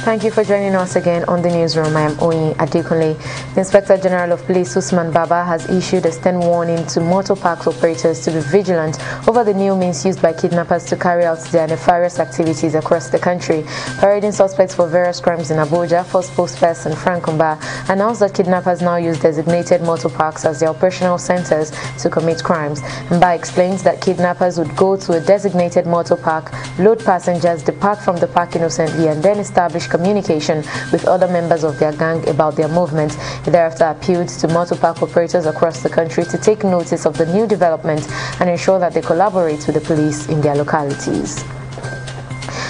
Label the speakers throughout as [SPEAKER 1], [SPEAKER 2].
[SPEAKER 1] Thank you for joining us again on the newsroom. I am Oyin Adekunle. The Inspector General of Police, Usman Baba, has issued a stern warning to motor park operators to be vigilant over the new means used by kidnappers to carry out their nefarious activities across the country. Parading suspects for various crimes in Abuja, First Spokesperson Frank Mba announced that kidnappers now use designated motor parks as their operational centers to commit crimes. Mba explains that kidnappers would go to a designated motor park, load passengers, depart from the park innocently, and then establish communication with other members of their gang about their movements. He thereafter appealed to motor park operators across the country to take notice of the new development and ensure that they collaborate with the police in their localities.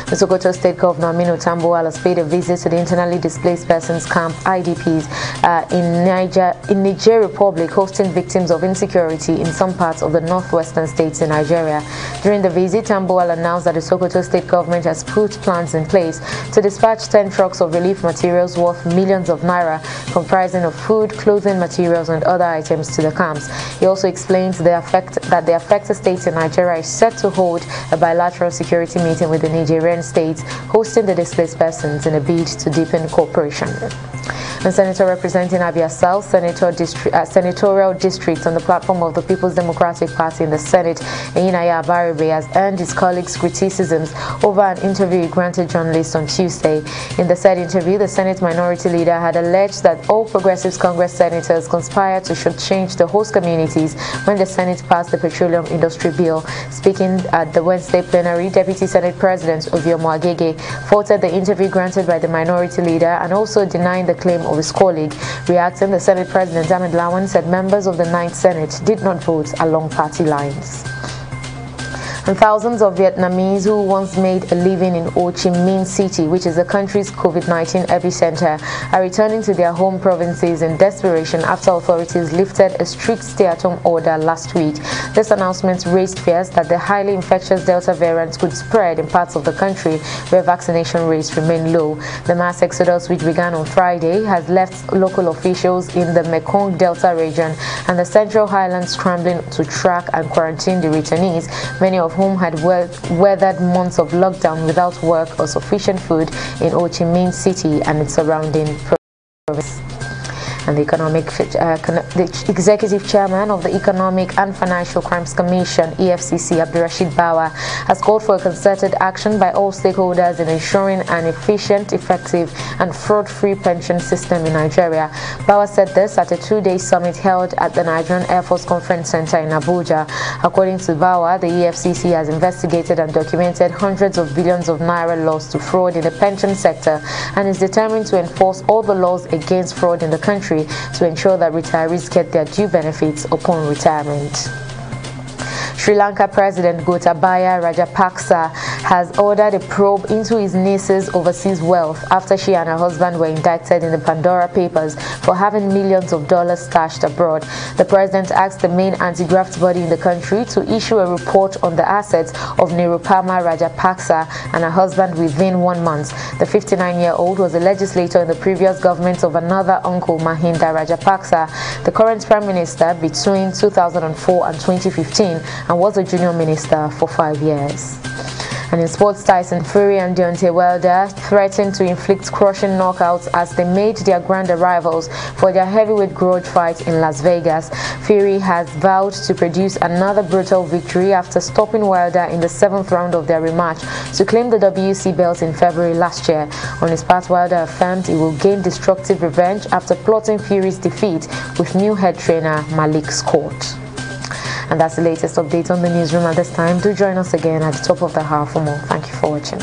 [SPEAKER 1] The Sokoto State Governor Aminu Tambuwal has paid a visit to the internally displaced persons camp (IDPs) in Niger Republic, hosting victims of insecurity in some parts of the northwestern states in Nigeria. During the visit, Tambuwal announced that the Sokoto State government has put plans in place to dispatch 10 trucks of relief materials worth millions of naira, comprising of food, clothing materials, and other items to the camps. He also explained that the affected states in Nigeria is set to hold a bilateral security meeting with the Nigerian states, hosting the displaced persons in a bid to deepen cooperation. And Senator representing Abia South Senatorial District on the platform of the People's Democratic Party in the Senate, Enyinnaya Abaribe, has earned his colleagues' criticisms over an interview he granted journalists on Tuesday. In the said interview, the Senate Minority Leader had alleged that all Progressives Congress senators conspired to shortchange the host communities when the Senate passed the Petroleum Industry Bill. Speaking at the Wednesday plenary, Deputy Senate President Oviomo Agege faulted the interview granted by the Minority Leader and also denying the claim of his colleague. Reacting, the Senate President Ahmed Lawan said members of the 9th Senate did not vote along party lines. And thousands of Vietnamese who once made a living in Ho Chi Minh City, which is the country's COVID-19 epicenter, are returning to their home provinces in desperation after authorities lifted a strict stay-at-home order last week. This announcement raised fears that the highly infectious Delta variant could spread in parts of the country where vaccination rates remain low. The mass exodus, which began on Friday, has left local officials in the Mekong Delta region and the Central Highlands scrambling to track and quarantine the returnees, many of whom had weathered months of lockdown without work or sufficient food in Ho Chi Minh City and its surrounding province. And the executive chairman of the Economic and Financial Crimes Commission, EFCC, Abdurrashid Bawa, has called for a concerted action by all stakeholders in ensuring an efficient, effective, and fraud-free pension system in Nigeria. Bawa said this at a two-day summit held at the Nigerian Air Force Conference Center in Abuja. According to Bawa, the EFCC has investigated and documented hundreds of billions of naira lost to fraud in the pension sector and is determined to enforce all the laws against fraud in the country to ensure that retirees get their due benefits upon retirement. Sri Lanka President Gotabaya Rajapaksa has ordered a probe into his niece's overseas wealth after she and her husband were indicted in the Pandora Papers for having millions of dollars stashed abroad. The president asked the main anti-graft body in the country to issue a report on the assets of Nirupama Rajapaksa and her husband within 1 month. The 59-year-old was a legislator in the previous government of another uncle, Mahinda Rajapaksa, the current prime minister between 2004 and 2015, and was a junior minister for 5 years. And in sports, Tyson Fury and Deontay Wilder threatened to inflict crushing knockouts as they made their grand arrivals for their heavyweight grudge fight in Las Vegas. Fury has vowed to produce another brutal victory after stopping Wilder in the 7th round of their rematch to claim the WC belt in February last year. On his part, Wilder affirmed he will gain destructive revenge after plotting Fury's defeat with new head trainer Malik Scott. And that's the latest update on the newsroom at this time. Do join us again at the top of the hour for more. Thank you for watching.